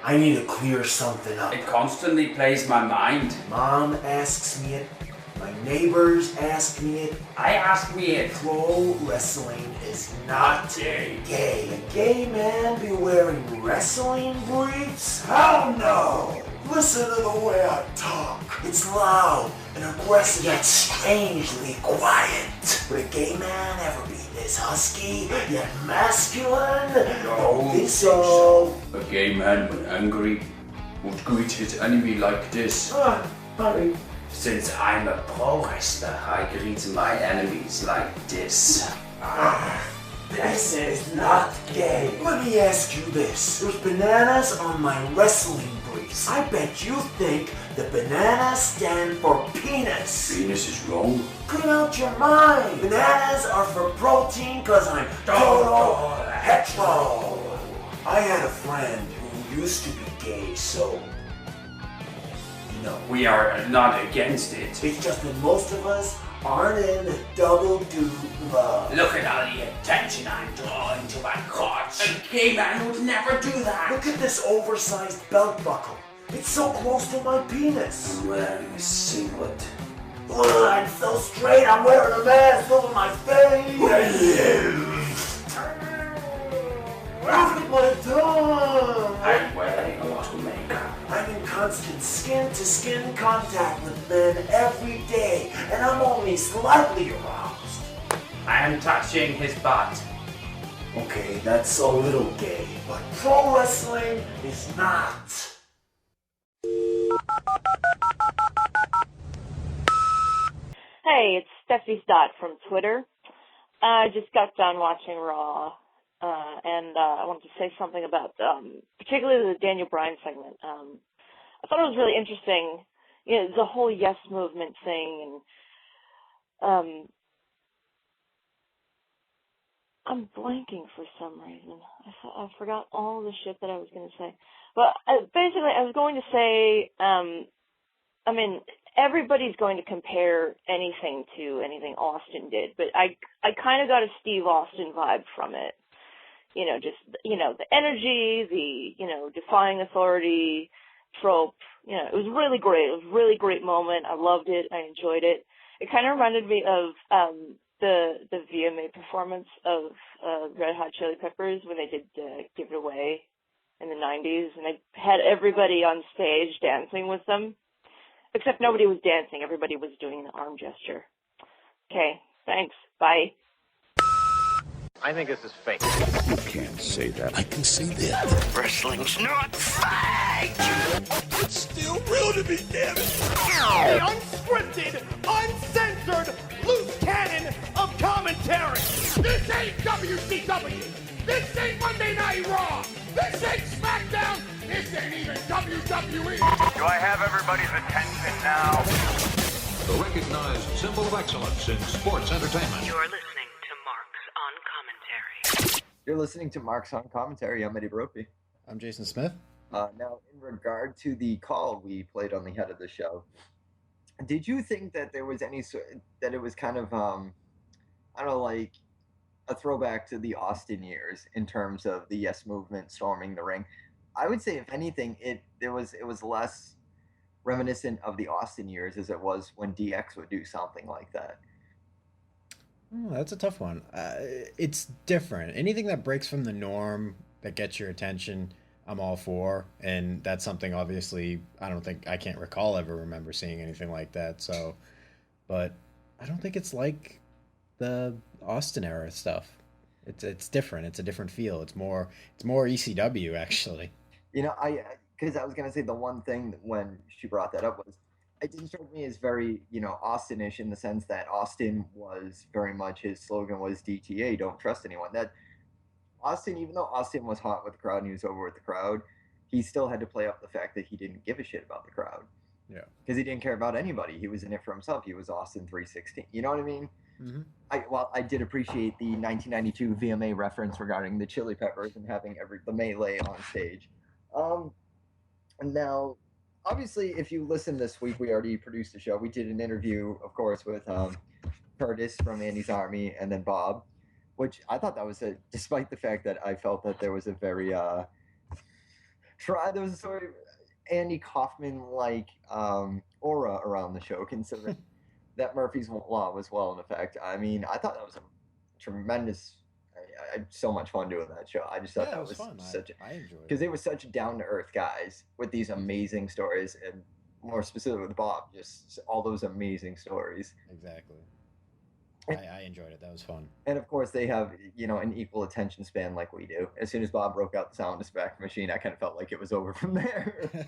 I need to clear something up. It constantly plays my mind. Mom asks me it. My neighbors ask me it. I ask me it. Pro wrestling is not gay. A gay man be wearing wrestling briefs? Hell no! Listen to the way I talk. It's loud and aggressive yet strangely quiet. Would a gay man ever be this husky yet masculine? Don't think so. A gay man when angry would greet his enemy like this. Honey. Since I'm a pro wrestler, I greet my enemies like this. This is not gay. Let me ask you this. There's bananas on my wrestling briefs. I bet you think the bananas stand for penis. Penis is wrong. Clean out your mind. Bananas are for protein cause I'm total hetero. I had a friend who used to be gay, so... No. We are not against it. It's just that most of us aren't in the double dude love. Look at all the attention I'm drawing to my crotch. A gay man would never do that. Look at this oversized belt buckle. It's so close to my penis. I'm wearing a singlet. Ugh, I'm so straight, I'm wearing a mask over my face. Look at my tongue. I'm wearing a lot of makeup. I'm in constant skin-to-skin contact with men every day, and I'm only slightly aroused. I am touching his butt. Okay, that's a little gay, but pro wrestling is not. Hey, it's Steffi Stott from Twitter. I just got done watching Raw, and I wanted to say something about particularly the Daniel Bryan segment. I thought it was really interesting, you know, the whole yes movement thing, and I'm blanking for some reason. I forgot all the shit that I was going to say. But basically, I was going to say, I mean, everybody's going to compare anything to anything Austin did, but I kind of got a Steve Austin vibe from it. You know, just, you know, the energy, the, you know, defying authority trope. You know, it was really great. It was a really great moment. I loved it. I enjoyed it. It kind of reminded me of the VMA performance of Red Hot Chili Peppers when they did Give It Away in the 90s, and they had everybody on stage dancing with them. Except nobody was dancing. Everybody was doing the arm gesture. Okay, thanks. Bye. I think this is fake. You can't say that. I can say that. Wrestling's not fake! It's still real to me, damn it. The unscripted, uncensored, loose cannon of commentary. This ain't WCW. This ain't Monday Night Raw. This ain't SmackDown. This ain't even WWE. Do I have everybody's attention now? The recognized symbol of excellence in sports entertainment. You're listening to Marks on Commentary. You're listening to Marks on Commentary. I'm Eddie Brophy. I'm Jason Smith. Now, in regard to the call we played on the head of the show, did you think that there was any that it was kind of I don't know, like a throwback to the Austin years in terms of the Yes Movement storming the ring? I would say, if anything, it was less reminiscent of the Austin years as it was when DX would do something like that. Oh, that's a tough one. It's different. Anything that breaks from the norm, that gets your attention, I'm all for. And that's something, obviously, I can't recall ever remember seeing anything like that. So, but I don't think it's like the Austin era stuff. It's different. It's a different feel. It's more ECW, actually. You know, because I was going to say the one thing that when she brought that up was, it didn't strike me as very, you know, Austin-ish in the sense that Austin was very much, his slogan was DTA, don't trust anyone. That Austin, even though Austin was hot with the crowd and he was over with the crowd, he still had to play up the fact that he didn't give a shit about the crowd. Yeah. Because he didn't care about anybody. He was in it for himself. He was Austin 316. You know what I mean? Mm-hmm. I did appreciate the 1992 VMA reference regarding the Chili Peppers and having the melee on stage. And now, obviously, if you listen this week, we already produced a show. We did an interview, of course, with Curtis from Andy's Army and then Bob, which I thought that was despite the fact that I felt that there was a very there was a sort of Andy Kaufman-like aura around the show, considering that Murphy's Law was well in effect. I mean, I thought that was a tremendous. I had so much fun doing that show. I just thought that was fun. I enjoyed it because they were such down-to-earth guys with these amazing stories, and more specifically with Bob, just all those amazing stories. Exactly. I enjoyed it. That was fun. And of course, they have, an equal attention span like we do. As soon as Bob broke out the sound effect machine, I kind of felt like it was over from there.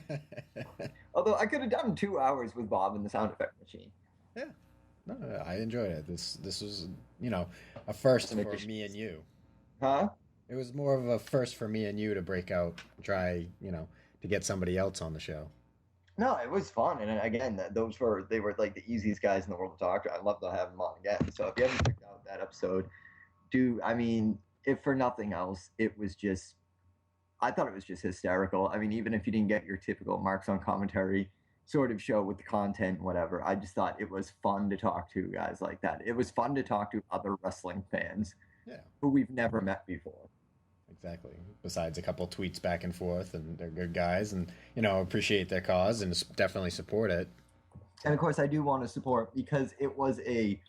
Although I could have done 2 hours with Bob and the sound effect machine. Yeah. No, I enjoyed it. This was, a first for me and you. Huh? It was more of a first for me and you to break out, try, to get somebody else on the show. No, it was fun, and again, they were like the easiest guys in the world to talk to. I'd love to have them on again. So if you haven't checked out that episode, if for nothing else, I thought it was just hysterical. I mean, even if you didn't get your typical Marks on Commentary sort of show with the content, whatever, I just thought it was fun to talk to guys like that. It was fun to talk to other wrestling fans, who we've never met before. Exactly. Besides a couple tweets back and forth, and they're good guys, and appreciate their cause and definitely support it. And of course, I do want to support because it was a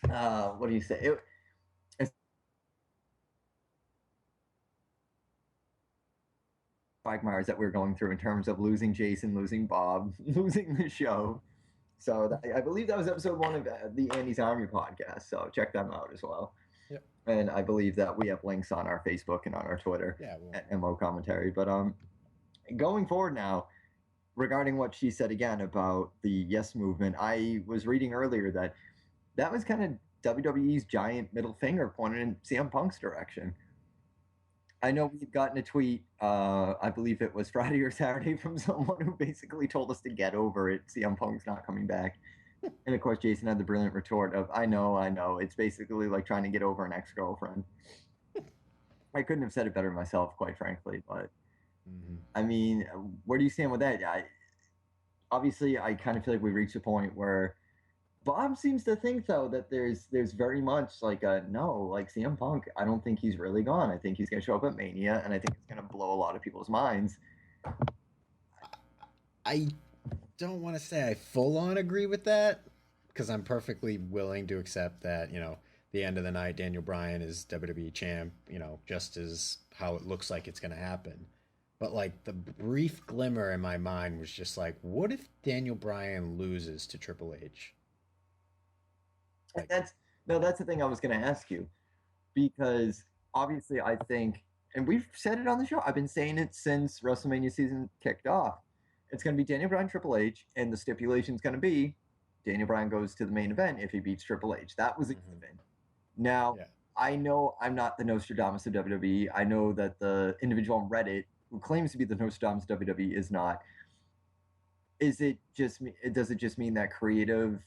what do you say? It's quagmires that we're going through in terms of losing Jason, losing Bob, losing the show. So I believe that was episode 1 of the Andy's Army podcast. So check them out as well. Yep. And I believe that we have links on our Facebook and on our Twitter at MO Commentary. But going forward now, regarding what she said again about the Yes Movement, I was reading earlier that was kind of WWE's giant middle finger pointed in CM Punk's direction. I know we've gotten a tweet, I believe it was Friday or Saturday, from someone who basically told us to get over it. CM Punk's not coming back. And of course, Jason had the brilliant retort of, I know. It's basically like trying to get over an ex-girlfriend. I couldn't have said it better myself, quite frankly. But, I mean, where do you stand with that? Obviously, I kind of feel like we reached a point where Bob seems to think, though, that there's very much like CM Punk, I don't think he's really gone. I think he's going to show up at Mania, and I think it's going to blow a lot of people's minds. I don't want to say I full on agree with that, because I'm perfectly willing to accept that, the end of the night, Daniel Bryan is WWE champ, just as how it looks like it's going to happen. But like the brief glimmer in my mind was just like, what if Daniel Bryan loses to Triple H? Like, that's the thing I was going to ask you, because obviously I think, and we've said it on the show, I've been saying it since WrestleMania season kicked off. It's going to be Daniel Bryan, Triple H, and the stipulation is going to be Daniel Bryan goes to the main event if he beats Triple H. That was a given. Now, I know I'm not the Nostradamus of WWE. I know that the individual on Reddit who claims to be the Nostradamus of WWE is not. Does it just mean that creative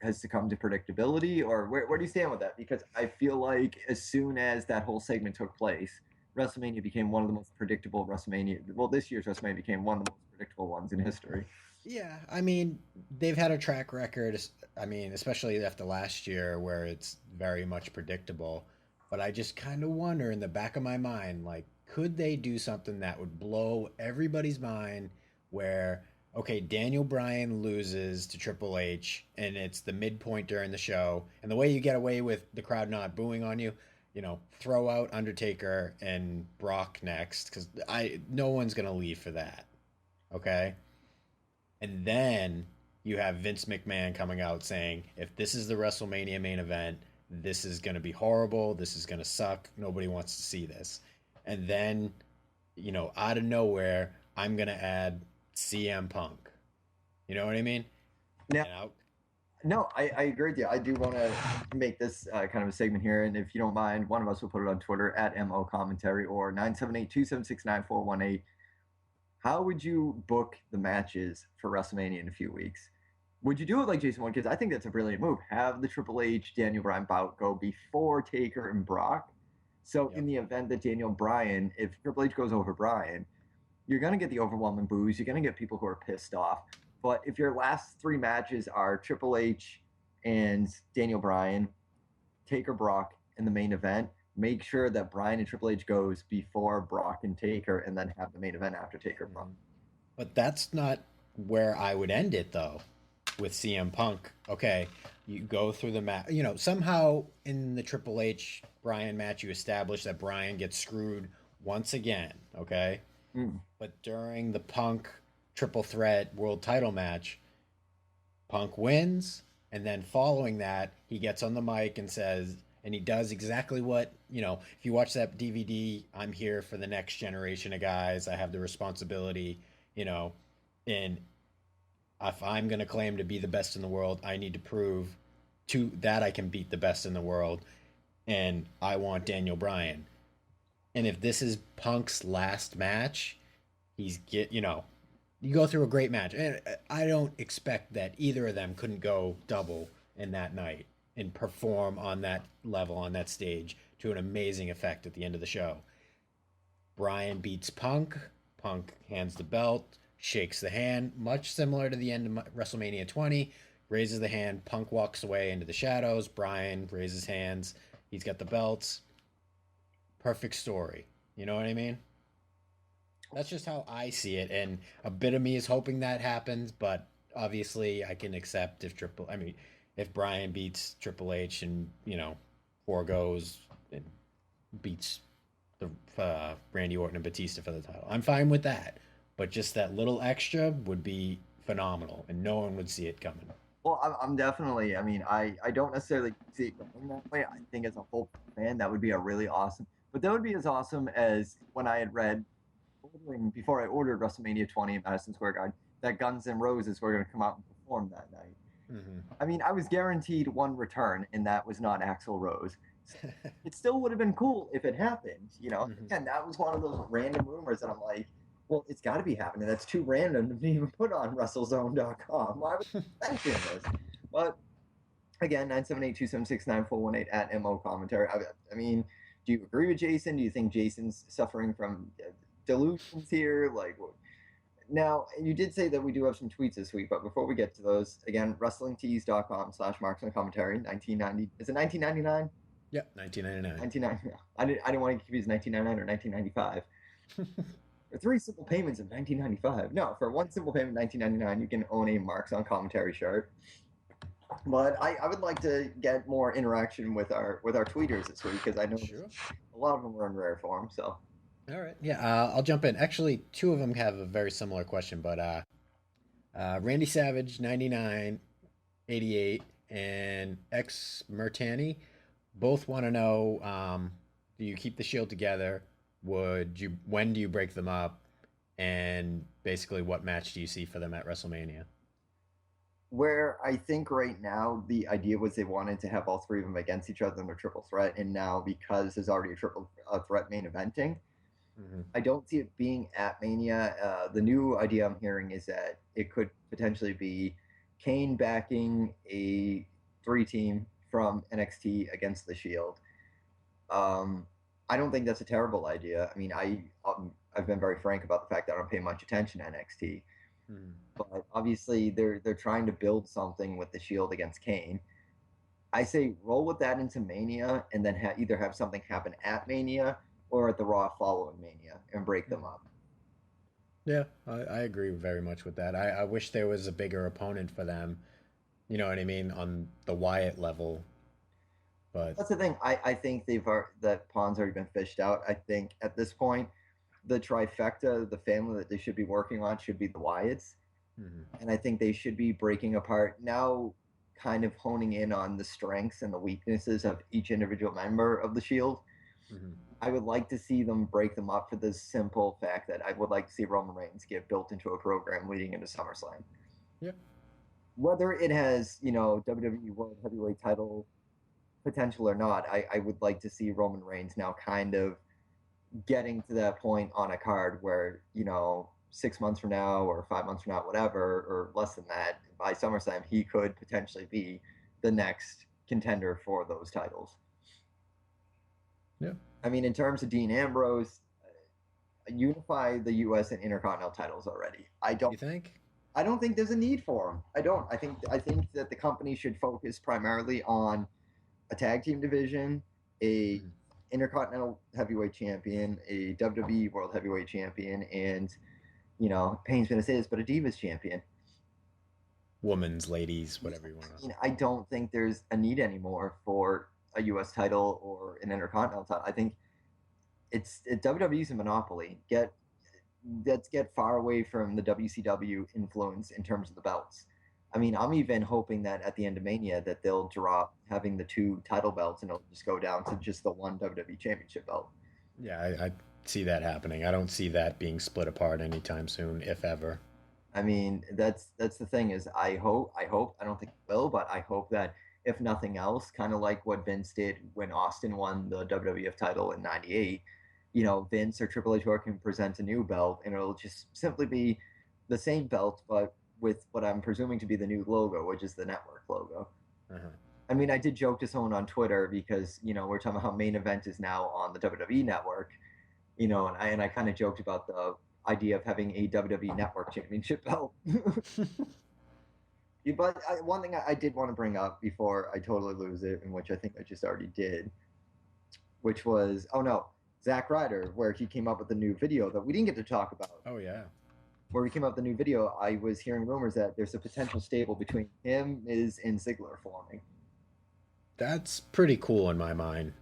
has succumbed to predictability, or where do you stand with that? Because I feel like as soon as that whole segment took place, WrestleMania became one of the most predictable this year's WrestleMania became one of the most predictable ones in history. Yeah, I mean, they've had a track record, especially after last year, where it's very much predictable. But I just kind of wonder in the back of my mind, like, could they do something that would blow everybody's mind where, okay, Daniel Bryan loses to Triple H, and it's the midpoint during the show, and the way you get away with the crowd not booing on you, throw out Undertaker and Brock next, because no one's going to leave for that, okay? And then you have Vince McMahon coming out saying, if this is the WrestleMania main event, this is going to be horrible, this is going to suck, nobody wants to see this. And then, out of nowhere, I'm going to add CM Punk. You know what I mean? No, I agree with you. I do want to make this kind of a segment here, and if you don't mind, one of us will put it on Twitter at MO Commentary or 978-276-9418. How would you book the matches for WrestleMania in a few weeks? Would you do it like Jason wanted? Because I think that's a brilliant move. Have the Triple H Daniel Bryan bout go before Taker and Brock. So in the event that if Triple H goes over Bryan, you're going to get the overwhelming boos. You're going to get people who are pissed off. But if your last 3 matches are Triple H and Daniel Bryan, Taker, Brock in the main event, make sure that Bryan and Triple H goes before Brock and Taker, and then have the main event after Taker Brock. But that's not where I would end it, though, with CM Punk. Okay, you go through the match. You know, somehow in the Triple H Bryan match, you establish that Bryan gets screwed once again, okay? But during the Punk triple threat world title match, Punk wins, and then following that, he gets on the mic and says, and he does exactly what, you know, if you watch that DVD, I'm here for the next generation of guys. I have the responsibility, you know, and if I'm going to claim to be the best in the world, I need to prove that I can beat the best in the world, and I want Daniel Bryan. And if this is Punk's last match, you go through a great match. And I don't expect that either of them couldn't go double in that night and perform on that level, on that stage, to an amazing effect at the end of the show. Bryan beats Punk. Punk hands the belt, shakes the hand, much similar to the end of WrestleMania 20, raises the hand. Punk walks away into the shadows. Bryan raises hands. He's got the belts. Perfect story. You know what I mean? That's just how I see it, and a bit of me is hoping that happens, but obviously I can accept if Bryan beats Triple H and, you know, foregoes and beats the Randy Orton and Batista for the title. I'm fine with that, but just that little extra would be phenomenal, and no one would see it coming. Well, I'm definitely, I don't necessarily see it going that way. I think as a whole fan, that would be a really awesome, but that would be as awesome as when I had read, before I ordered WrestleMania 20 at Madison Square Garden, that Guns N' Roses were going to come out and perform that night. I was guaranteed one return, and that was not Axl Rose. It still would have been cool if it happened, you know? And that was one of those random rumors that I'm like, well, it's got to be happening. That's too random to be even put on WrestleZone.com. Why would you mention this? But again, 978-276-9418 at MO Commentary. Do you agree with Jason? Do you think Jason's suffering from delusions here? Now, you did say that we do have some tweets this week, but before we get to those, again, WrestlingTees.com/Marks on Commentary, 1990. Is it 1999? Yep, 1999. 1999. I didn't want to confuse 1999 or 1995. For 3 simple payments of 1995. No, for 1 simple payment of 1999, you can own a Marks on Commentary shirt. But I would like to get more interaction with our tweeters this week, because I know a lot of them were in rare form. So. All right. Yeah, I'll jump in. Actually, 2 of them have a very similar question, but Randy Savage, 99, 88, and X Mertani both want to know, do you keep the Shield together? When do you break them up? And basically, what match do you see for them at WrestleMania? Where I think right now the idea was they wanted to have all 3 of them against each other in a triple threat, and now because there's already a triple threat main eventing, I don't see it being at Mania. The new idea I'm hearing is that it could potentially be Kane backing a 3-team from NXT against the Shield. I don't think that's a terrible idea. I've been very frank about the fact that I don't pay much attention to NXT. But obviously they're trying to build something with the Shield against Kane. I say roll with that into Mania, and then either have something happen at Mania or at the Raw following Mania, and break them up. Yeah, I agree very much with that. I wish there was a bigger opponent for them, you know what I mean, on the Wyatt level. But that's the thing. I think that pawn's already been fished out. I think at this point, the trifecta, the family that they should be working on should be the Wyatts. And I think they should be breaking apart now, kind of honing in on the strengths and the weaknesses of each individual member of the Shield. I would like to see them break them up for the simple fact that I would like to see Roman Reigns get built into a program leading into SummerSlam. Yeah. Whether it has, WWE World Heavyweight title potential or not, I would like to see Roman Reigns now kind of getting to that point on a card where, 6 months from now or 5 months from now, whatever, or less than that, by SummerSlam, he could potentially be the next contender for those titles. Yeah. In terms of Dean Ambrose, unify the U.S. and Intercontinental titles already. You think? I don't think there's a need for them. I don't. I think that the company should focus primarily on a tag team division, a Intercontinental Heavyweight Champion, a WWE World Heavyweight Champion, and, pains me to say this, but a Divas Champion. Women's, ladies, whatever you want to. I don't think there's a need anymore for a U.S. title or an Intercontinental title. I think WWE's a monopoly. Let's get far away from the WCW influence in terms of the belts. I mean, I'm even hoping that at the end of Mania that they'll drop having the 2 title belts and it'll just go down to just the 1 WWE Championship belt. Yeah, I see that happening. I don't see that being split apart anytime soon, if ever. I mean, that's the thing is I hope, I don't think it will, but I hope that if nothing else, kind of like what Vince did when Austin won the WWF title in 98, Vince or Triple H can present a new belt and it'll just simply be the same belt, but with what I'm presuming to be the new logo, which is the network logo. Uh-huh. I mean, I did joke to someone on Twitter because, we're talking about how Main Event is now on the WWE network, and I kind of joked about the idea of having a WWE Network Championship belt. But one thing I did want to bring up before I totally lose it, and which I think I just already did, which was, Zack Ryder, where he came up with a new video that we didn't get to talk about. Oh, yeah. Where we came up with the new video, I was hearing rumors that there's a potential stable between him, Miz, and Ziggler forming. That's pretty cool in my mind.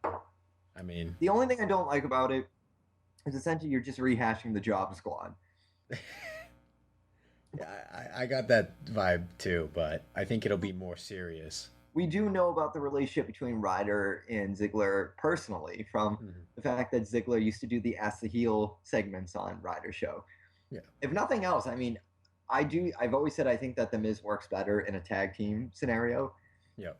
I mean, the only thing I don't like about it is essentially you're just rehashing the Job Squad. Yeah, I got that vibe too, but I think it'll be more serious. We do know about the relationship between Ryder and Ziggler personally from the fact that Ziggler used to do the Ask the Heel segments on Ryder's show. Yeah. If nothing else, I mean, I've always said I think that The Miz works better in a tag team scenario. Yep.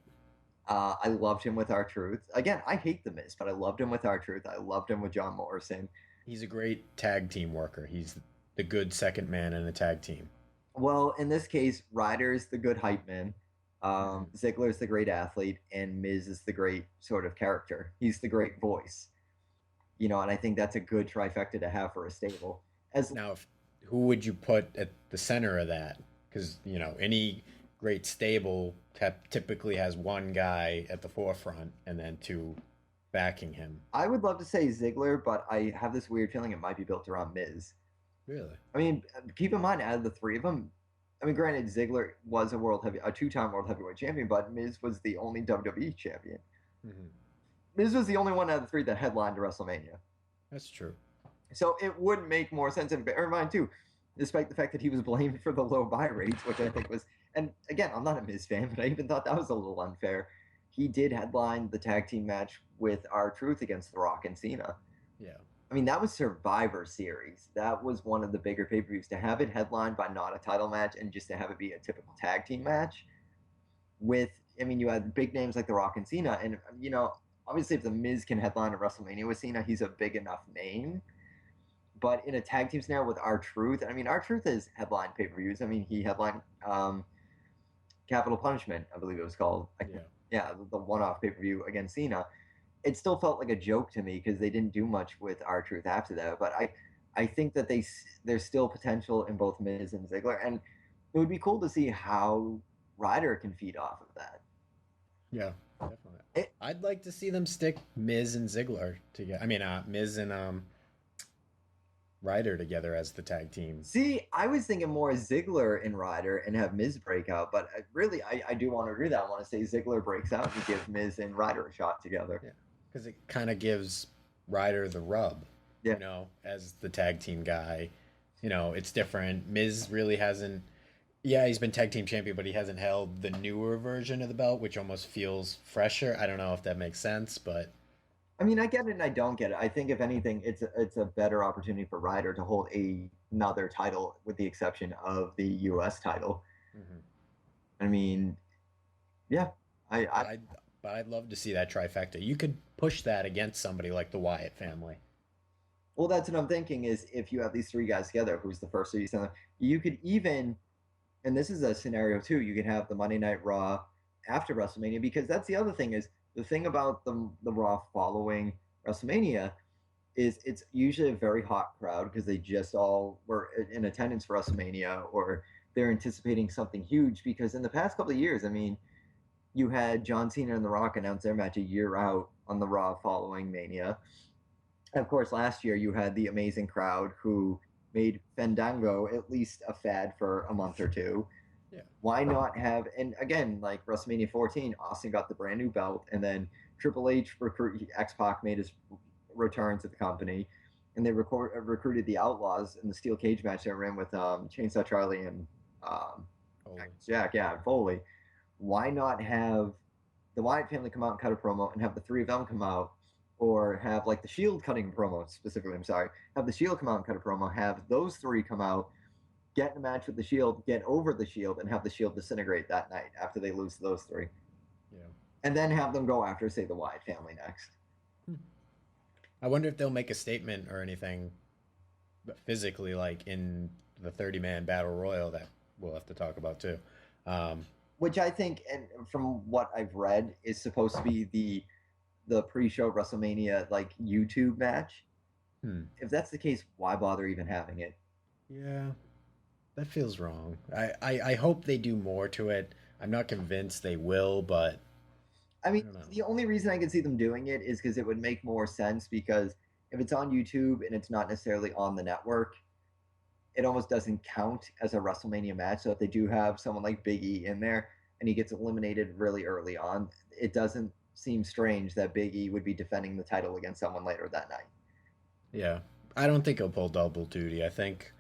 I loved him with R-Truth. Again, I hate The Miz, but I loved him with R-Truth. I loved him with John Morrison. He's a great tag team worker. He's the good second man in a tag team. Well, in this case, Ryder's the good hype man. Ziggler's the great athlete, and Miz is the great sort of character. He's the great voice. And I think that's a good trifecta to have for a stable. Who would you put at the center of that? Because, any great stable typically has one guy at the forefront and then 2 backing him. I would love to say Ziggler, but I have this weird feeling it might be built around Miz. Really? I mean, keep in mind, out of the 3 of them, I mean, granted, Ziggler was a 2-time World Heavyweight Champion, but Miz was the only WWE champion. Mm-hmm. Miz was the only one out of the 3 that headlined WrestleMania. That's true. So it would make more sense. And bear in mind, too, despite the fact that he was blamed for the low buy rates, which I think was, and again, I'm not a Miz fan, but I even thought that was a little unfair. He did headline the tag team match with R-Truth against The Rock and Cena. Yeah. I mean, that was Survivor Series. That was one of the bigger pay-per-views. To have it headlined by not a title match and just to have it be a typical tag team match you had big names like The Rock and Cena. And, obviously if The Miz can headline a WrestleMania with Cena, he's a big enough name. But in a tag team scenario with R-Truth, R-Truth has headlined pay-per-views. He headlined Capital Punishment, I believe it was called. Yeah, the one-off pay-per-view against Cena. It still felt like a joke to me because they didn't do much with R-Truth after that. But I think that there's still potential in both Miz and Ziggler. And it would be cool to see how Ryder can feed off of that. Yeah, definitely. I'd like to see them stick Miz and Ziggler together. Miz and Ryder together as the tag team. See, I was thinking more Ziggler and Ryder and have Miz break out, but really, I do want to agree that I want to say Ziggler breaks out and give Miz and Ryder a shot together. Yeah, because it kind of gives Ryder the rub, as the tag team guy. It's different. Miz really hasn't. Yeah, he's been tag team champion, but he hasn't held the newer version of the belt, which almost feels fresher. I don't know if that makes sense, but. I get it and I don't get it. I think if anything, it's a better opportunity for Ryder to hold another title with the exception of the U.S. title. Mm-hmm. Yeah. But I'd love to see that trifecta. You could push that against somebody like the Wyatt family. Well, that's what I'm thinking is if you have these 3 guys together, who's the first you send them, you could even, and this is a scenario too, you could have the Monday Night Raw after WrestleMania, because that's the other thing is, the thing about the Raw following WrestleMania is it's usually a very hot crowd because they just all were in attendance for WrestleMania or they're anticipating something huge because in the past couple of years, you had John Cena and The Rock announce their match a year out on the Raw following Mania. And of course, last year you had the amazing crowd who made Fandango at least a fad for a month or two. Yeah. Why not have, and again, like WrestleMania 14, Austin got the brand new belt, and then Triple H X-Pac made his return to the company, and they recruited the Outlaws in the steel cage match they ran with Chainsaw Charlie and Jack, and Foley. Why not have the Wyatt family come out and cut a promo, and have the three of them come out, or have like the Shield cutting a promo specifically? I'm sorry, have the Shield come out and cut a promo, have those three come out, get in a match with the Shield, get over the Shield, and have the Shield disintegrate that night after they lose to those three. Yeah. And then have them go after, say, the Wyatt family next. I wonder if they'll make a statement or anything physically, like in the 30-man battle royal that we'll have to talk about too. Which I think, and from what I've read, is supposed to be the pre-show WrestleMania like YouTube match. If that's the case, why bother even having it? Yeah, that feels wrong. I hope they do more to it. I'm not convinced they will, but I mean, the only reason I can see them doing it is because it would make more sense, because if it's on YouTube and it's not necessarily on the network, it almost doesn't count as a WrestleMania match. So if they do have someone like Big E in there and he gets eliminated really early on, it doesn't seem strange that Big E would be defending the title against someone later that night. Yeah, I don't think he'll pull double duty. I think,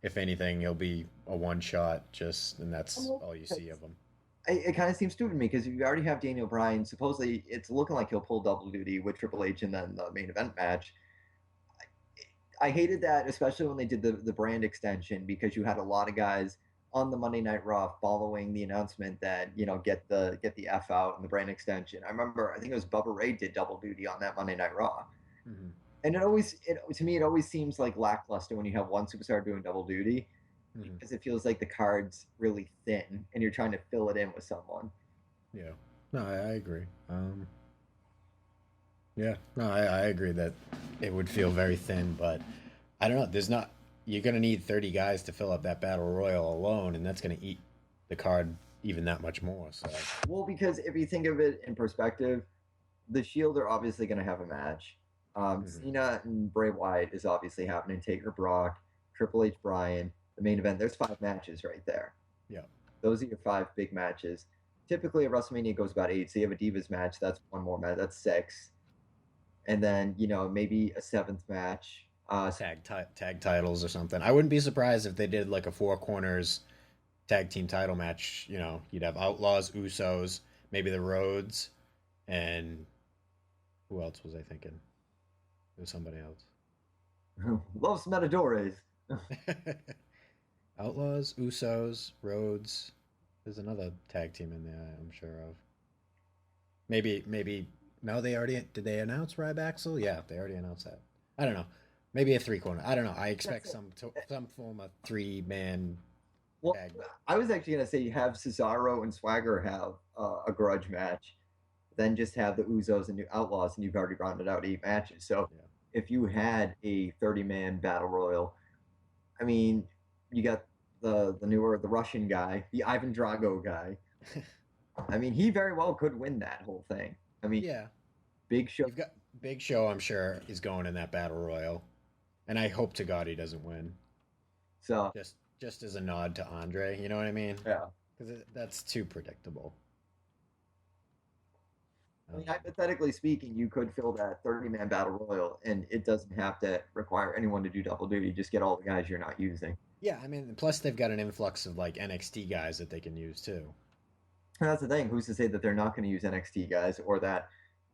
if anything, he'll be a one-shot, and that's all you see of him. It kind of seems stupid to me, because you already have Daniel Bryan. Supposedly, it's looking like he'll pull double duty with Triple H and then the main event match. I hated that, especially when they did the brand extension, because you had a lot of guys on the Monday Night Raw following the announcement that, get the F out and the brand extension. I remember, I think it was Bubba Ray did double duty on that Monday Night Raw. Mm-hmm. And to me, it always seems like lackluster when you have one superstar doing double duty, because it feels like the card's really thin and you're trying to fill it in with someone. Yeah. No, I agree. Yeah. No, I agree that it would feel very thin, but I don't know. You're going to need 30 guys to fill up that battle royal alone, and that's going to eat the card even that much more. So. Well, because if you think of it in perspective, the Shield are obviously going to have a match. Cena and Bray Wyatt is obviously happening. Taker, Brock, Triple H, Bryan, the main event. There's 5 matches right there. Yeah. Those are your 5 big matches. Typically, a WrestleMania goes about 8. So you have a Divas match. That's one more match. That's 6. And then, maybe a 7th match. Tag titles or something. I wouldn't be surprised if they did like a 4 corners tag team title match. You'd have Outlaws, Usos, maybe the Rhodes, and who else was I thinking? It was somebody else. Los Matadores. Outlaws, Usos, Rhodes. There's another tag team in there I'm sure of. Maybe no, did they announce Ryback? Yeah, they already announced that. I don't know. Maybe a 3-corner. I don't know. I expect some form of 3-man tag. I was actually going to say you have Cesaro and Swagger have a grudge match, then just have the Usos and New Outlaws, and you've already rounded out 8 matches. So if you had a 30-man battle royal, I mean, you got the Russian guy, the Ivan Drago guy. I mean, he very well could win that whole thing. I mean, yeah. Big Show. You've got Big Show, I'm sure, is going in that battle royal, and I hope to God he doesn't win. So just as a nod to Andre, you know what I mean? Yeah. Because that's too predictable. I mean, hypothetically speaking, you could fill that 30-man battle royal, and it doesn't have to require anyone to do double duty. Just get all the guys you're not using. Yeah, I mean, plus they've got an influx of like NXT guys that they can use too. And that's the thing. Who's to say that they're not going to use NXT guys, or that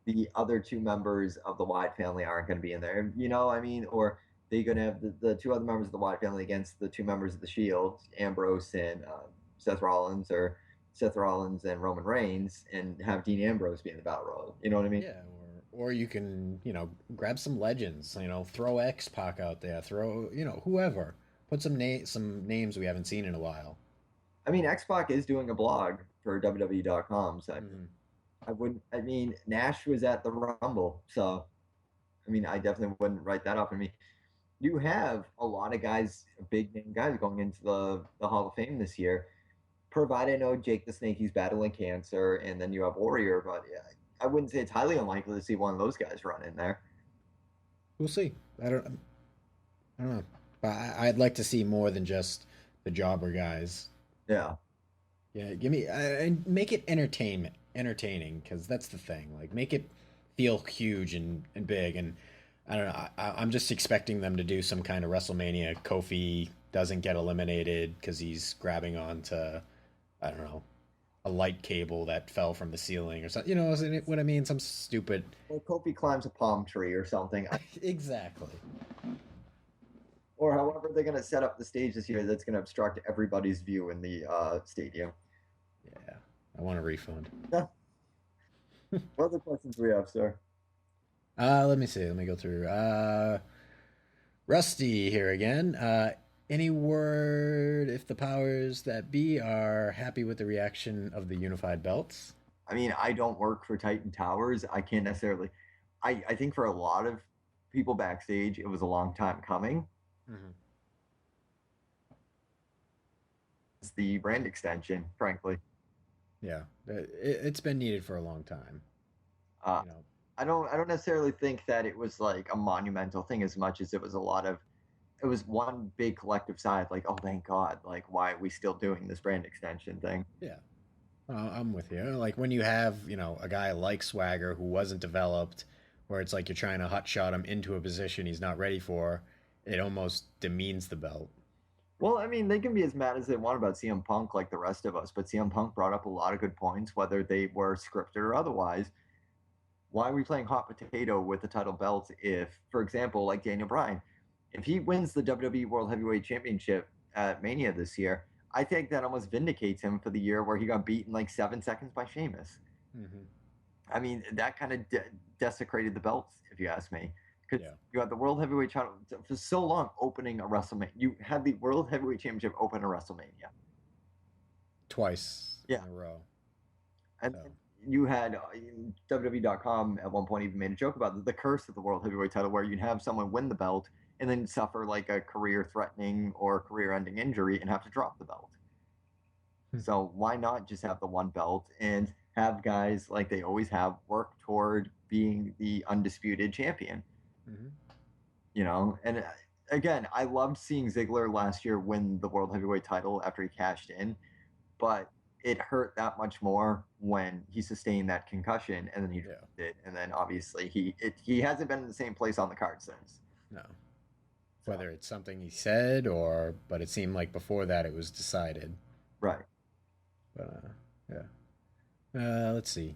the other 2 members of the Wyatt family aren't going to be in there? I mean, or they're going to have the 2 other members of the Wyatt family against the 2 members of the Shield, Ambrose and Seth Rollins, or Seth Rollins and Roman Reigns, and have Dean Ambrose be in the battle royal. You know what I mean? Yeah, or you can, grab some legends, throw X-Pac out there, throw, whoever. Put some names we haven't seen in a while. I mean, X-Pac is doing a blog for WWE.com, so I mean, Nash was at the Rumble, so, I mean, I definitely wouldn't write that off. I mean, you have a lot of guys, big-name guys going into the Hall of Fame this year, provided I know Jake the Snake, he's battling cancer, and then you have Warrior, but I wouldn't say it's highly unlikely to see one of those guys run in there. We'll see. I don't know, but I'd like to see more than just the jobber guys. Yeah. Yeah, give me and make it entertaining, because that's the thing. Like, make it feel huge and big. And I don't know. I'm just expecting them to do some kind of WrestleMania. Kofi doesn't get eliminated because he's grabbing onto, I don't know, a light cable that fell from the ceiling or something. You know what I mean? Some stupid. Or Kofi climbs a palm tree or something. Exactly. Or however they're going to set up the stage this year that's going to obstruct everybody's view in the stadium. Yeah, I want a refund. What other questions do we have, sir? Let me see. Let me go through. Rusty here again. Any word if the powers that be are happy with the reaction of the unified belts? I mean, I don't work for Titan Towers. I can't necessarily. I think for a lot of people backstage, it was a long time coming. Mm-hmm. It's the brand extension, frankly. Yeah, it's been needed for a long time. You know, I don't necessarily think that it was like a monumental thing as much as it was it was one big collective sigh, like, oh, thank God, like, why are we still doing this brand extension thing? Yeah, I'm with you. Like, when you have, a guy like Swagger who wasn't developed, where it's like you're trying to hotshot him into a position he's not ready for, it almost demeans the belt. Well, I mean, they can be as mad as they want about CM Punk like the rest of us, but CM Punk brought up a lot of good points, whether they were scripted or otherwise. Why are we playing hot potato with the title belts if, for example, like Daniel Bryan, if he wins the WWE World Heavyweight Championship at Mania this year, I think that almost vindicates him for the year where he got beaten like 7 seconds by Sheamus. Mm-hmm. I mean, that kind of desecrated the belts, if you ask me. Because you had the World Heavyweight title for so long opening a WrestleMania. You had the World Heavyweight Championship open a WrestleMania. Twice in a row. And you had WWE.com at one point even made a joke about the curse of the World Heavyweight title, where you'd have someone win the belt and then suffer like a career-threatening or career-ending injury and have to drop the belt. So why not just have the one belt and have guys, like they always have, work toward being the undisputed champion? Mm-hmm. And again, I loved seeing Ziggler last year win the World Heavyweight title after he cashed in, but it hurt that much more when he sustained that concussion and then he dropped it, and then obviously he hasn't been in the same place on the card since. No. Whether it's something he said but it seemed like before that it was decided. Right. But yeah. Let's see.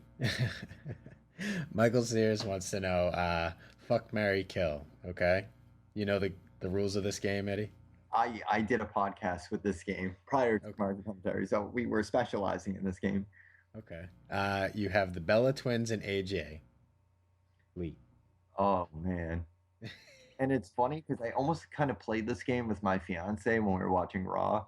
Michael Sears wants to know, fuck, marry, kill. Okay, you know the rules of this game, Eddie? I did a podcast with this game prior to Market Commentary, so we were specializing in this game. Okay. You have the Bella Twins and AJ Lee. Oh man. And it's funny because I almost kind of played this game with my fiance when we were watching Raw,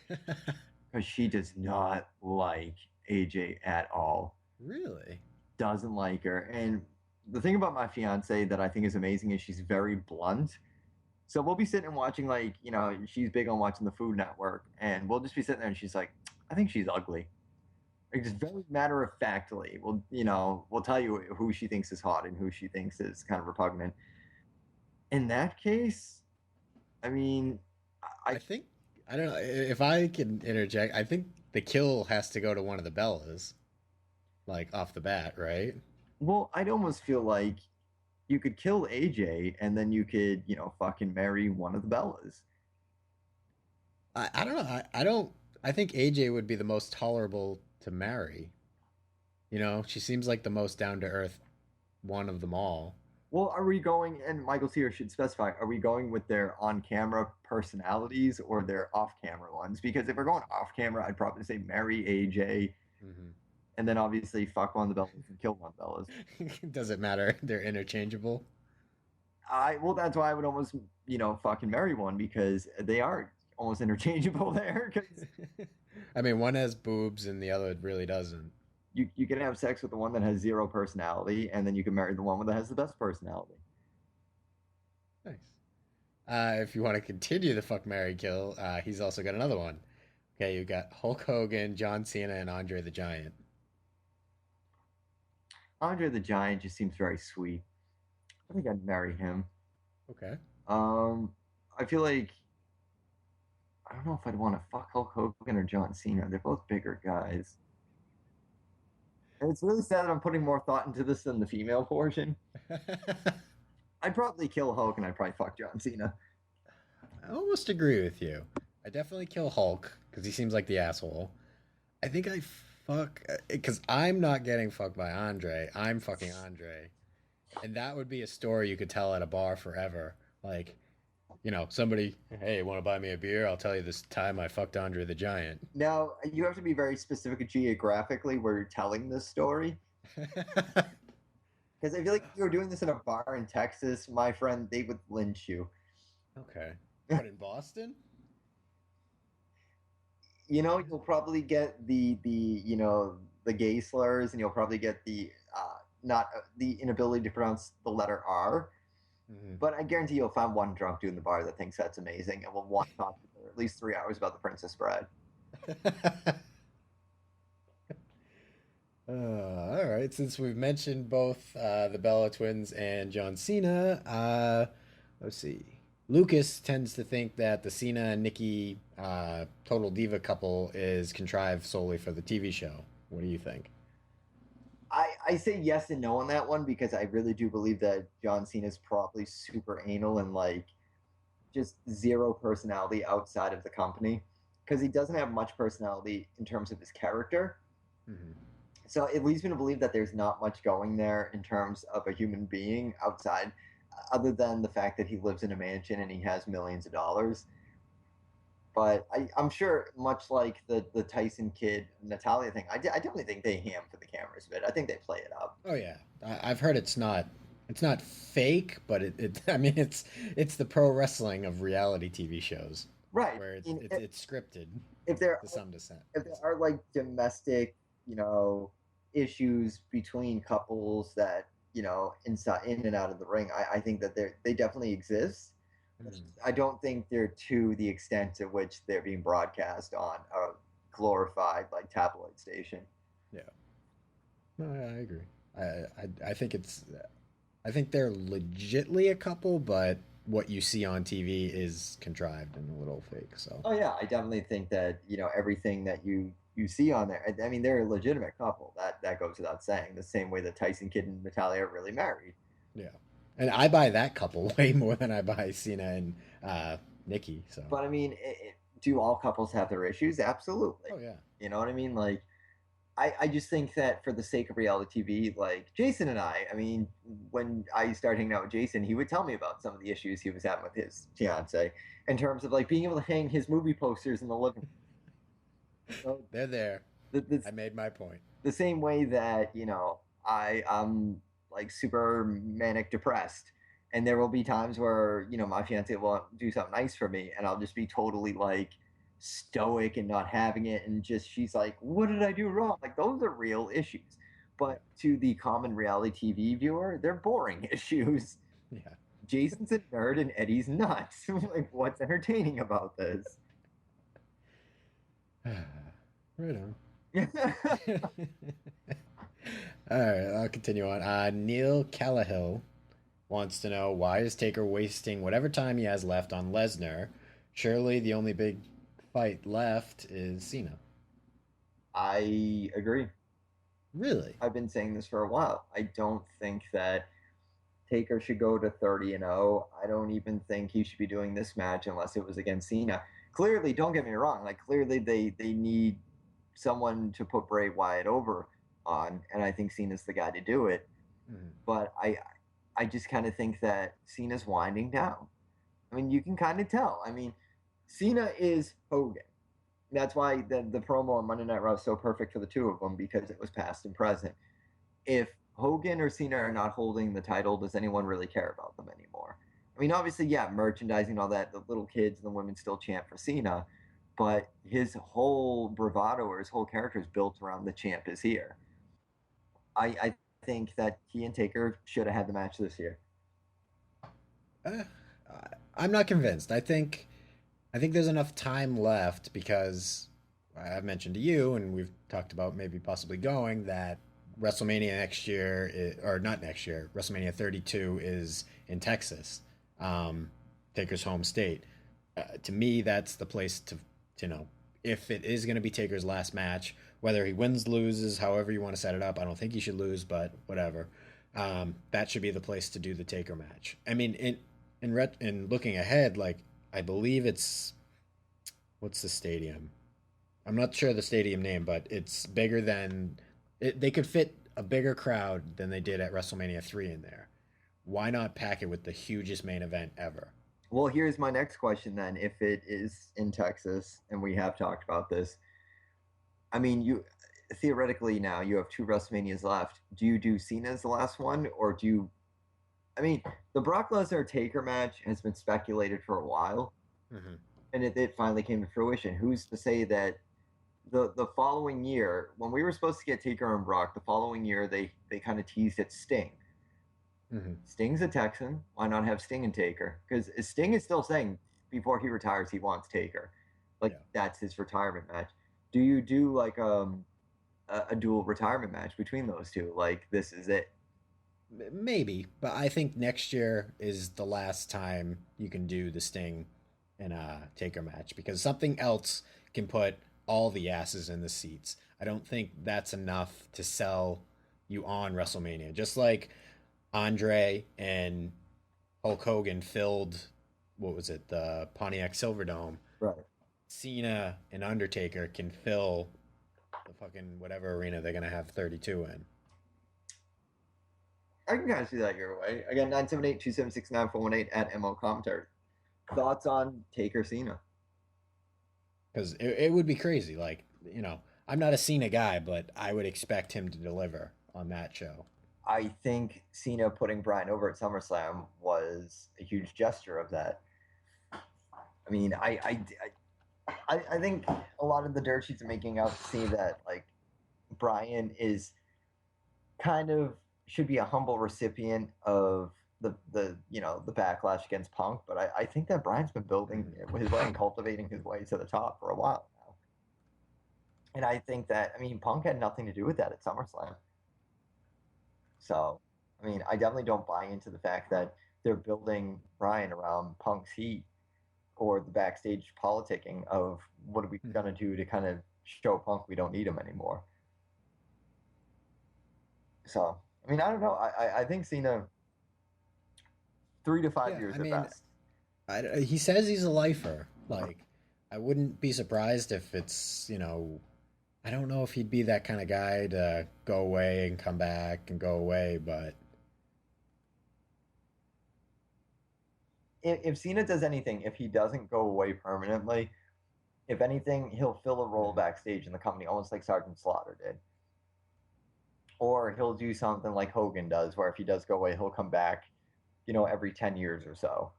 because she does not like AJ at all. Really? Doesn't like her. And the thing about my fiance that I think is amazing is she's very blunt. So we'll be sitting and watching, like, she's big on watching the Food Network, and we'll just be sitting there and she's like, I think she's ugly. Like, just very matter-of-factly. We'll tell you who she thinks is hot and who she thinks is kind of repugnant. In that case, I mean, I think, I don't know, if I can interject, I think the kill has to go to one of the Bellas, like, off the bat, right? Well, I'd almost feel like you could kill AJ and then you could, fucking marry one of the Bellas. I don't know. I think AJ would be the most tolerable to marry. She seems like the most down-to-earth one of them all. Well, are we going, and Michael Sears should specify, are we going with their on-camera personalities or their off-camera ones? Because if we're going off-camera, I'd probably say marry AJ, and then obviously fuck one of the Bellas and kill one of the Bellas. Does it matter? They're interchangeable? Well, that's why I would almost, fucking marry one, because they are almost interchangeable there. I mean, one has boobs and the other really doesn't. You can have sex with the one that has zero personality, and then you can marry the one that has the best personality. Nice. If you want to continue the fuck, marry, kill, he's also got another one. Okay, you got Hulk Hogan, John Cena, and Andre the Giant. Andre the Giant just seems very sweet. I think I'd marry him. Okay. I feel like I don't know if I'd want to fuck Hulk Hogan or John Cena. They're both bigger guys. And it's really sad that I'm putting more thought into this than the female portion. I'd probably kill Hulk and I'd probably fuck John Cena. I almost agree with you. I definitely kill Hulk because he seems like the asshole. I think I fuck because I'm not getting fucked by Andre. I'm fucking Andre, and that would be a story you could tell at a bar forever. Like, somebody, hey, want to buy me a beer? I'll tell you this time I fucked Andre the Giant. Now you have to be very specific geographically where you're telling this story. Because I feel like if you were doing this in a bar in Texas, my friend, they would lynch you. Okay. What, in Boston? You'll probably get the gay slurs, and you'll probably get the not the inability to pronounce the letter R. Mm-hmm. But I guarantee you'll find one drunk dude in the bar that thinks that's amazing and will want to talk for at least 3 hours about the Princess Bride. All right. Since we've mentioned both the Bella Twins and John Cena, let's see. Lucas tends to think that the Cena and Nikki Total Diva couple is contrived solely for the TV show. What do you think? I say yes and no on that one because I really do believe that John Cena is probably super anal and like just zero personality outside of the company because he doesn't have much personality in terms of his character. Mm-hmm. So it leads me to believe that there's not much going there in terms of a human being outside, other than the fact that he lives in a mansion and he has millions of dollars. But I'm sure, much like the Tyson Kidd Natalia thing, I definitely think they ham for the cameras a bit. I think they play it up. Oh yeah, I've heard it's not fake, but it's the pro wrestling of reality TV shows, right? Where it's scripted. If there to some extent, if there are like domestic, issues between couples that in and out of the ring, I think that they definitely exist. I don't think they're to the extent to which they're being broadcast on a glorified like tabloid station. Yeah, no, I agree. I think they're legitly a couple, but what you see on TV is contrived and a little fake. So. Oh yeah, I definitely think that everything that you see on there. I mean, they're a legitimate couple. That goes without saying. The same way that Tyson Kidd and Natalia are really married. Yeah. And I buy that couple way more than I buy Cena and Nikki. So, but I mean, do all couples have their issues? Absolutely. Oh yeah. You know what I mean? Like, I just think that for the sake of reality TV, like Jason and I mean, when I started hanging out with Jason, he would tell me about some of the issues he was having with his fiance in terms of like being able to hang his movie posters in the living room. So, they're there. I made my point. The same way that I'm like super manic depressed, and there will be times where my fiance will do something nice for me and I'll just be totally like stoic and not having it, and just she's like, what did I do wrong? Like, those are real issues, but to the common reality TV viewer, they're boring issues. Yeah. Jason's a nerd and Eddie's nuts. Like, what's entertaining about this? Right on. All right, I'll continue on. Neil Callahill wants to know, why is Taker wasting whatever time he has left on Lesnar? Surely the only big fight left is Cena. I agree. Really? I've been saying this for a while. I don't think that Taker should go to 30-0. I don't even think he should be doing this match unless it was against Cena. Clearly, don't get me wrong, like clearly they need someone to put Bray Wyatt over on, and I think Cena's the guy to do it. Mm-hmm. But I just kind of think that Cena's winding down. I mean, you can kind of tell. I mean, Cena is Hogan. That's why the promo on Monday Night Raw is so perfect for the two of them, because it was past and present. If Hogan or Cena are not holding the title, does anyone really care about them anymore? I mean, obviously, yeah, merchandising and all that, the little kids and the women still chant for Cena, but his whole bravado or his whole character is built around the champ is here. I think that he and Taker should have had the match this year. I'm not convinced. I think there's enough time left, because I've mentioned to you, and we've talked about maybe possibly going, that WrestleMania next year, or not next year, WrestleMania 32 is in Texas, Taker's home state. To me, that's the place to know if it is going to be Taker's last match, whether he wins, loses, however you want to set it up. I don't think he should lose, but whatever. That should be the place to do the Taker match. I mean, in looking ahead, like I believe it's what's the stadium? I'm not sure the stadium name, but it's bigger than they could fit a bigger crowd than they did at WrestleMania 3 in there. Why not pack it with the hugest main event ever? Well, here's my next question then. If it is in Texas, and we have talked about this, I mean, you theoretically now you have 2 WrestleManias left. Do you do Cena as the last one, or do you? I mean, the Brock Lesnar Taker match has been speculated for a while, and it finally came to fruition. Who's to say that the following year, when we were supposed to get Taker and Brock, the following year they kind of teased at Sting. Sting's a Texan. Why not have Sting and Taker? Because Sting is still saying before he retires he wants Taker. That's his retirement match. Do you do like a dual retirement match between those two? Like this is it? Maybe, but I think next year is the last time you can do the Sting and Taker match because something else can put all the asses in the seats. I don't think that's enough to sell you on WrestleMania. Just like Andre and Hulk Hogan filled, what was it, the Pontiac Silverdome. Right. Cena and Undertaker can fill the fucking whatever arena they're gonna have 32 in. I can kind of see that your way. Again, 978-276-9418 at MO Commentary. Thoughts on Taker Cena? Because it would be crazy. Like, you know, I'm not a Cena guy, but I would expect him to deliver on that show. I think Cena putting Bryan over at SummerSlam was a huge gesture of that. I mean, I think a lot of the dirt sheets are making out to see that, like, Bryan is kind of should be a humble recipient of the backlash against Punk, but I think that Bryan's been building his way and cultivating his way to the top for a while now. And I think that, I mean, Punk had nothing to do with that at SummerSlam. So, I mean, I definitely don't buy into the fact that they're building Bryan around Punk's heat or the backstage politicking of what are we going to do to kind of show Punk we don't need him anymore. So, I mean, I don't know. I think Cena 3 to 5 years at best. He says he's a lifer. Like, I wouldn't be surprised if it's, you know, I don't know if he'd be that kind of guy to go away and come back and go away, but if Cena does anything, if he doesn't go away permanently, if anything, he'll fill a role backstage in the company, almost like Sergeant Slaughter did. Or he'll do something like Hogan does, where if he does go away, he'll come back, you know, every 10 years or so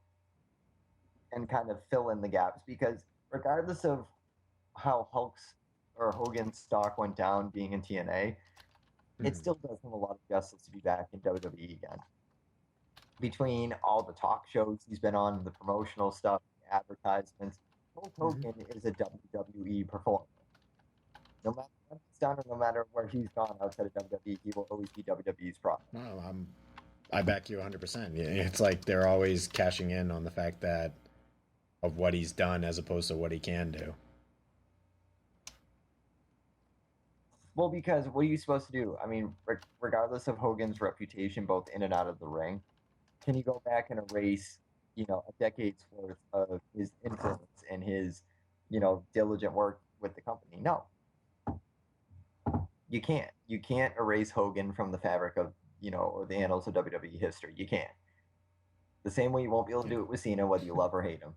and kind of fill in the gaps. Because regardless of how Hogan's stock went down being in TNA, it still does him a lot of justice to be back in WWE again. Between all the talk shows he's been on, the promotional stuff, the advertisements, Hulk Hogan is a WWE performer. No matter what he's done or no matter where he's gone outside of WWE, he will always be WWE's product. No, I back you 100%. It's like they're always cashing in on the fact that of what he's done as opposed to what he can do. Well, because what are you supposed to do? I mean, regardless of Hogan's reputation, both in and out of the ring, can you go back and erase, you know, a decade's worth of his influence and his, you know, diligent work with the company? No. You can't. You can't erase Hogan from the fabric of, you know, or the annals of WWE history. You can't. The same way you won't be able to do it with Cena, whether you love or hate him.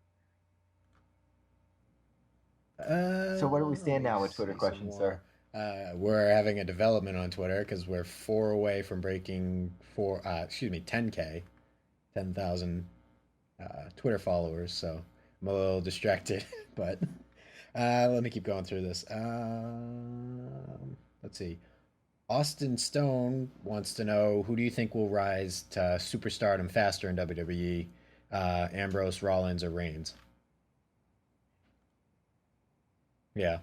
So where do we stand now with Twitter questions, sir? We're having a development on Twitter because we're 4 away from breaking 10K, 10,000 Twitter followers. So I'm a little distracted, but let me keep going through this. Let's see. Austin Stone wants to know, who do you think will rise to superstardom faster in WWE? Ambrose, Rollins, or Reigns? Yeah.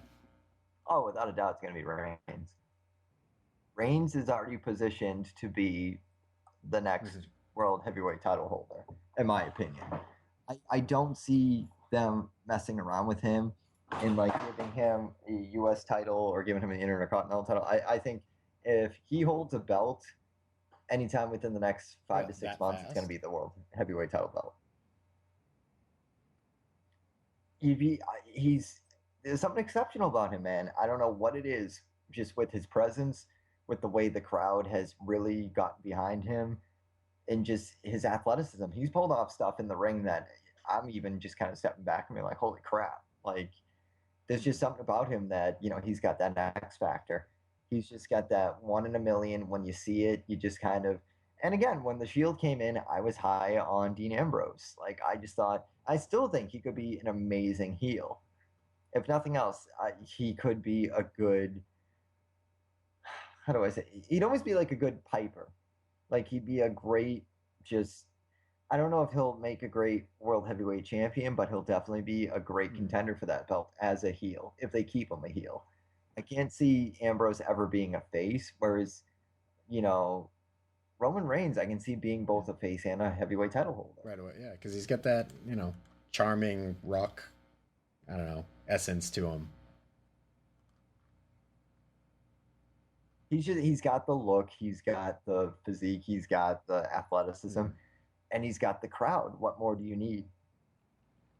Oh, without a doubt, it's going to be Reigns. Reigns is already positioned to be the next world heavyweight title holder, in my opinion. I don't see them messing around with him and like giving him a U.S. title or giving him an Intercontinental title. I think if he holds a belt anytime within the next 5 to 6 months, it's going to be the world heavyweight title belt. There's something exceptional about him, man. I don't know what it is, just with his presence, with the way the crowd has really gotten behind him, and just his athleticism. He's pulled off stuff in the ring that I'm even just kind of stepping back and being like, holy crap. Like, there's just something about him that, he's got that X factor. He's just got that 1 in a million. When you see it, you just kind of, and again, when the Shield came in, I was high on Dean Ambrose. Like, I still think he could be an amazing heel. If nothing else, he could be a good, how do I say, he'd always be like a good Piper. Like, he'd be a great, I don't know if he'll make a great world heavyweight champion, but he'll definitely be a great contender for that belt as a heel, if they keep him a heel. I can't see Ambrose ever being a face, whereas, Roman Reigns, I can see being both a face and a heavyweight title holder. Right away, yeah, because he's got that, charming rock, I don't know, essence to him. He's got the look, he's got the physique, he's got the athleticism, and he's got the crowd. What more do you need?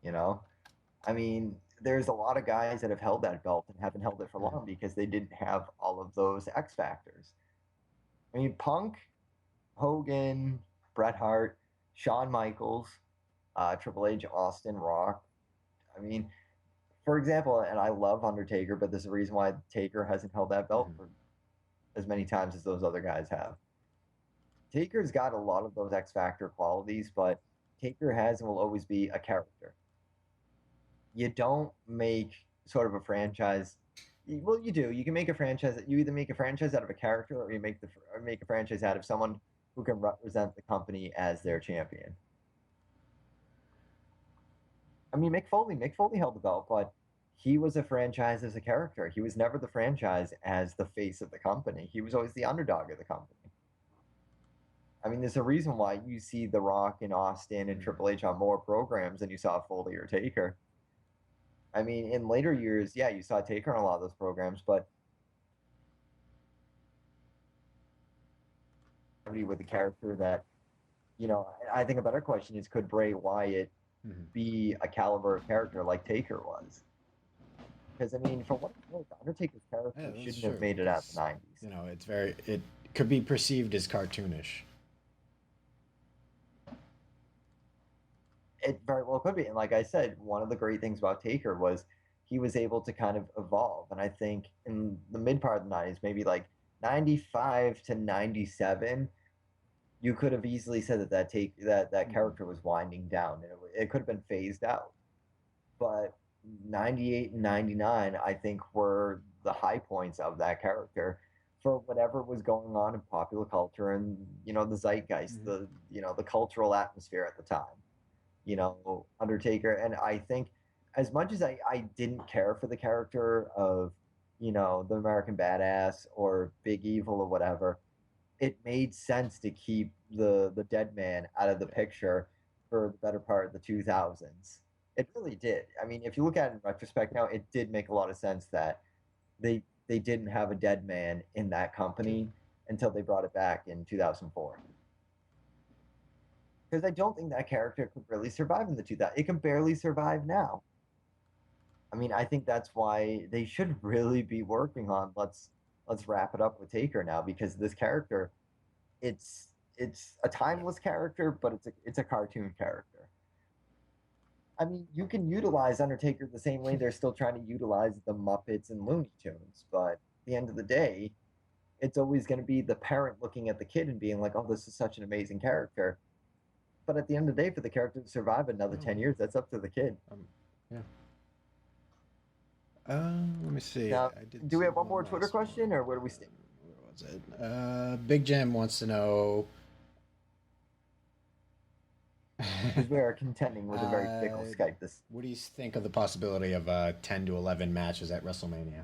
I mean, there's a lot of guys that have held that belt and haven't held it for long because they didn't have all of those X factors. I mean, Punk, Hogan, Bret Hart, Shawn Michaels, Triple H, Austin, Rock. I mean, for example, and I love Undertaker, but there's a reason why Taker hasn't held that belt for as many times as those other guys have. Taker's got a lot of those X Factor qualities, but Taker has and will always be a character. You don't make sort of a franchise. Well, you do. You can make a franchise. You either make a franchise out of a character, or you make a franchise out of someone who can represent the company as their champion. I mean, Mick Foley held the belt, but he was a franchise as a character. He was never the franchise as the face of the company. He was always the underdog of the company. I mean, there's a reason why you see The Rock and Austin and Triple H on more programs than you saw Foley or Taker. I mean, in later years, yeah, you saw Taker on a lot of those programs, but with a character that, I think a better question is, could Bray Wyatt be a caliber of character like Taker was? Because, I mean, for what Undertaker's character shouldn't have made it out of the 90s. It could be perceived as cartoonish. It very well could be. And like I said, one of the great things about Taker was he was able to kind of evolve. And I think in the mid part of the 90s, maybe like 95 to 97, you could have easily said that character was winding down. And it could have been phased out. But 98 and 99, I think, were the high points of that character for whatever was going on in popular culture and, the zeitgeist, the cultural atmosphere at the time. Undertaker. And I think as much as I didn't care for the character of, the American Badass or Big Evil or whatever, it made sense to keep the dead man out of the picture for the better part of the 2000s. It really did. I mean, if you look at it in retrospect now, it did make a lot of sense that they didn't have a dead man in that company until they brought it back in 2004. Because I don't think that character could really survive in the 2000s. It can barely survive now. I mean, I think that's why they should really be working on let's wrap it up with Taker now, because this character, it's a timeless character, but it's a cartoon character. I mean, you can utilize Undertaker the same way they're still trying to utilize the Muppets and Looney Tunes, but at the end of the day, it's always going to be the parent looking at the kid and being like, oh, this is such an amazing character. But at the end of the day, for the character to survive another 10 years, that's up to the kid. Yeah. Let me see. Now, do we have one more Twitter question, or where do we stand? Where was it? Big Jam wants to know. Because we are contending with a very fickle Skype. What do you think of the possibility of 10 to 11 matches at WrestleMania?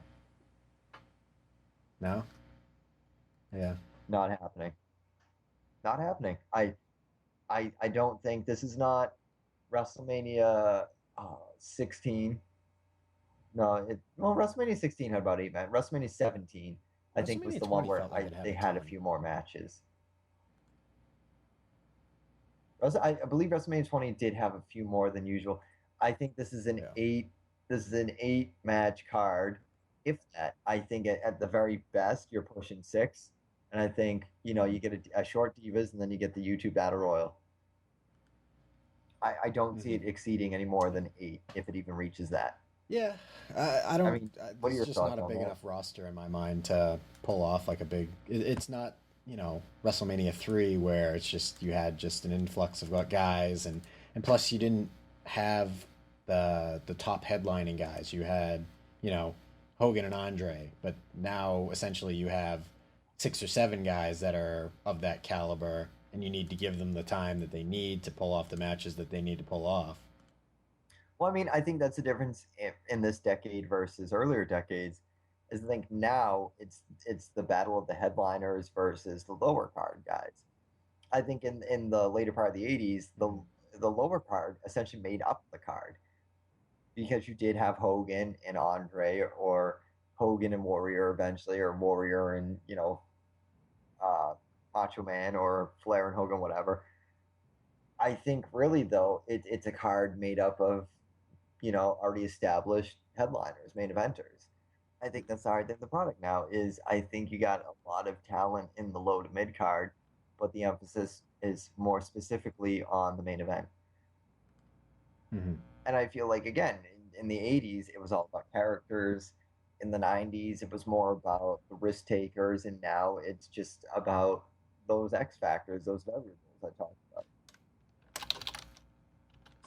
No? Yeah. Not happening. Not happening. I don't think this is not WrestleMania 16. No, WrestleMania 16 had about 8 matches. WrestleMania 17, I think, was WrestleMania the one 20 where felt like it had they a had a ton. few more matches. I believe WrestleMania 20 did have a few more than usual. I think this is an eight. This is an 8-match card. If that, I think at the very best you're pushing 6, and I think you get a short Divas, and then you get the YouTube Battle Royal. I don't see it exceeding any more than 8 if it even reaches that. Yeah, I don't. I mean, what are This your is just thoughts not a on big that? enough roster in my mind to pull off like a big. It's not, WrestleMania 3 where it's just you had just an influx of guys, and plus you didn't have the top headlining guys. You had Hogan and Andre, but now essentially you have 6 or 7 guys that are of that caliber, and you need to give them the time that they need to pull off the matches that they need to pull off. Well, I mean, I think that's the difference in this decade versus earlier decades. Is I think now it's the battle of the headliners versus the lower card guys. I think in the later part of the 80s, the lower card essentially made up the card because you did have Hogan and Andre, or Hogan and Warrior eventually, or Warrior and Macho Man, or Flair and Hogan, whatever. I think really though it's a card made up of already established headliners, main eventers. I think that's the hard thing. The product now is I think you got a lot of talent in the low to mid card, but the emphasis is more specifically on the main event. Mm-hmm. And I feel like again in the 80s it was all about characters. In the 90s it was more about the risk takers, and now it's just about those X factors, those variables I talked about.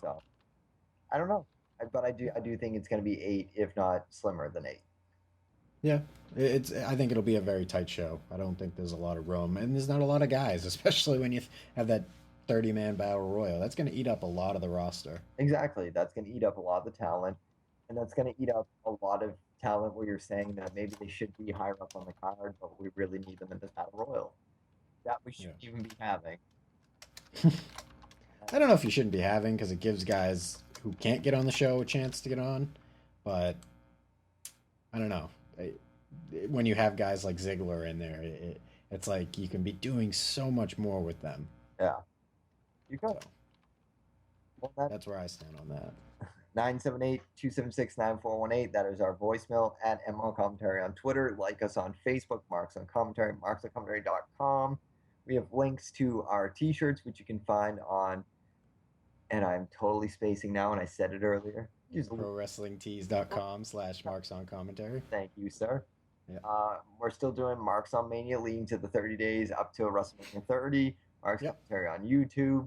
So I don't know, but I do think it's going to be 8, if not slimmer than 8. Yeah, I think it'll be a very tight show. I don't think there's a lot of room, and there's not a lot of guys, especially when you have that 30-man battle royal. That's going to eat up a lot of the roster. Exactly, that's going to eat up a lot of the talent, and that's going to eat up a lot of talent where you're saying that maybe they should be higher up on the card, but we really need them in this battle royal that we shouldn't even be having. I don't know if you shouldn't be having, because it gives guys who can't get on the show a chance to get on, but I don't know. When you have guys like Ziggler in there, it's like you can be doing so much more with them. Yeah. You go. So, well, that's where I stand on that. 978-276-9418. That is our voicemail. At MO Commentary on Twitter. Like us on Facebook. Marks on Commentary. marksOnCommentary.com. We have links to our t-shirts, which you can find on, and I'm totally spacing now, and I said it earlier. ProWrestlingTees.com/MarksOnCommentary. Thank you, sir. Yeah. We're still doing Marks on Mania, leading to the 30 days up to WrestleMania 30. Marks Commentary on YouTube.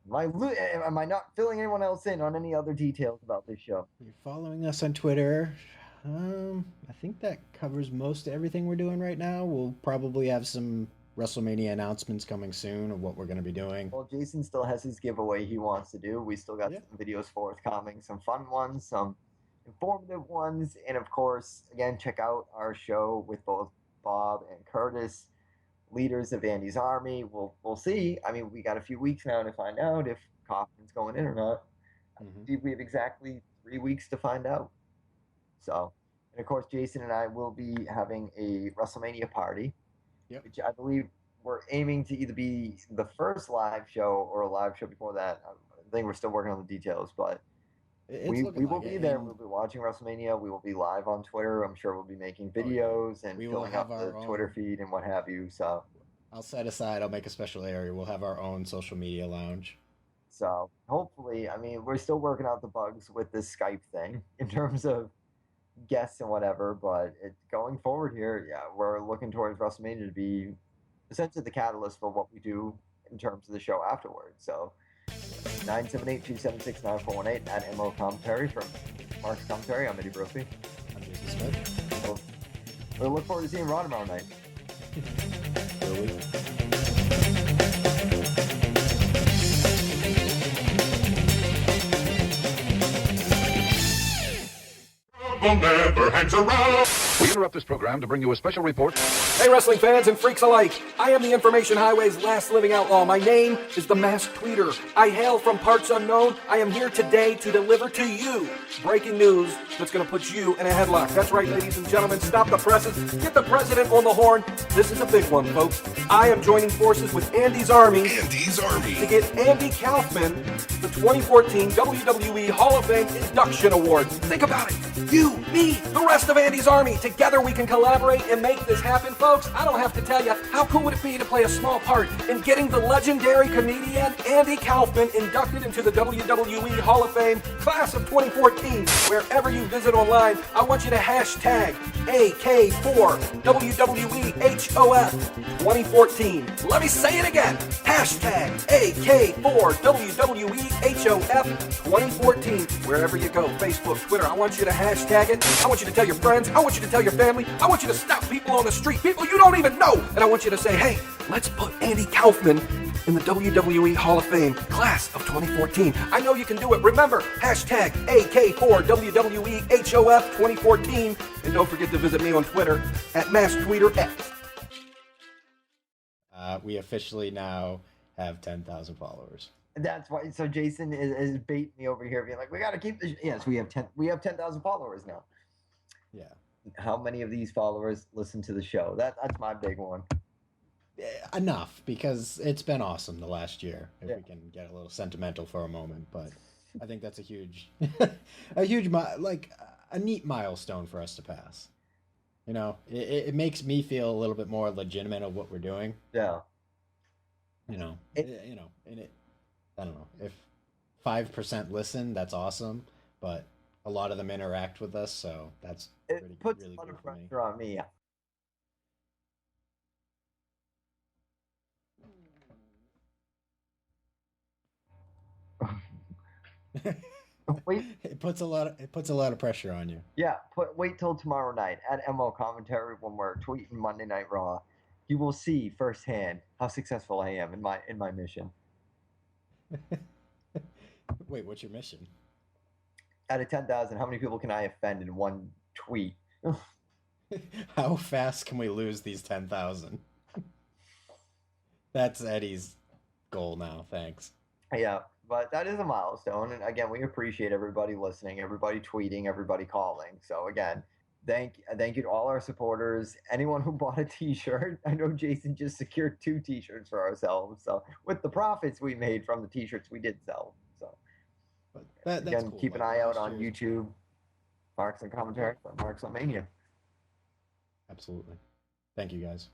Am I not filling anyone else in on any other details about this show? You're following us on Twitter. I think that covers most everything we're doing right now. We'll probably have some WrestleMania announcements coming soon of what we're going to be doing. Well, Jason still has his giveaway he wants to do. We still got some videos forthcoming, some fun ones, some informative ones, and of course, again, check out our show with both Bob and Curtis, leaders of Andy's Army. We'll see. I mean, we got a few weeks now to find out if Kaufman's going in or not. Mm-hmm. We have exactly 3 weeks to find out. So, and of course, Jason and I will be having a WrestleMania party, which I believe we're aiming to either be the first live show or a live show before that. I think we're still working on the details, but we will be there. We'll be watching WrestleMania. We will be live on Twitter. I'm sure we'll be making videos and filling up the Twitter feed and what have you. So I'll set aside. I'll make a special area. We'll have our own social media lounge. So hopefully, I mean, we're still working out the bugs with this Skype thing in terms of guests and whatever, but going forward here, we're looking towards WrestleMania to be essentially the catalyst for what we do in terms of the show afterwards. So 978-276-9418 at MO Commentary from Mark's Commentary. I'm Eddie Brophy. I'm Jason Smith. We'll look forward to seeing Raw tomorrow night. Never hangs around. We interrupt this program to bring you a special report. Hey, wrestling fans and freaks alike. I am the Information Highway's last living outlaw. My name is the Masked Tweeter. I hail from parts unknown. I am here today to deliver to you breaking news that's going to put you in a headlock. That's right, ladies and gentlemen. Stop the presses. Get the president on the horn. This is a big one, folks. I am joining forces with Andy's Army. Andy's Army. To get Andy Kaufman the 2014 WWE Hall of Fame Induction Award. Think about it. You, me, the rest of Andy's Army. Together we can collaborate and make this happen, folks. I don't have to tell you, how cool would it be to play a small part in getting the legendary comedian Andy Kaufman inducted into the WWE Hall of Fame class of 2014. Wherever you visit online, I want you to hashtag AK4WWEHOF 2014. Let me say it again. Hashtag AK4WWEHOF 2014. Wherever you go, Facebook, Twitter, I want you to hashtag it. I want you to tell your friends. I want you to tell your family. I want you to stop people on the street, people you don't even know. And I want you to say, hey, let's put Andy Kaufman in the WWE Hall of Fame class of 2014. I know you can do it. Remember, hashtag AK4WWEHOF 2014. And don't forget to visit me on Twitter at MaskTweeterX. We officially now have 10,000 followers. That's why. So Jason is baiting me over here, being like, "We got to keep this." Yes, we have 10,000 followers now. Yeah. How many of these followers listen to the show? That's my big one. Enough, because it's been awesome the last year. If we can get a little sentimental for a moment, but I think that's a huge, a neat milestone for us to pass. You know, it makes me feel a little bit more legitimate of what we're doing. Yeah. You know, and I don't know, if 5% listen, that's awesome, but a lot of them interact with us, so that's it puts really a lot of pressure on me. Wait. It puts a lot of pressure on you. Yeah, wait till tomorrow night at MO Commentary when we're tweeting Monday Night Raw. You will see firsthand how successful I am in my mission. Wait, what's your mission? Out of 10,000, how many people can I offend in one tweet? How fast can we lose these 10,000? That's Eddie's goal now. Thanks. Yeah, but that is a milestone. And again, we appreciate everybody listening, everybody tweeting, everybody calling. So again, thank you to all our supporters, anyone who bought a t-shirt. I know Jason just secured 2 t-shirts for ourselves. So with the profits we made from the t-shirts we did sell. So that's again, cool. keep an eye out on YouTube, Marks and Commentary for Marks on Mania. Absolutely. Thank you, guys.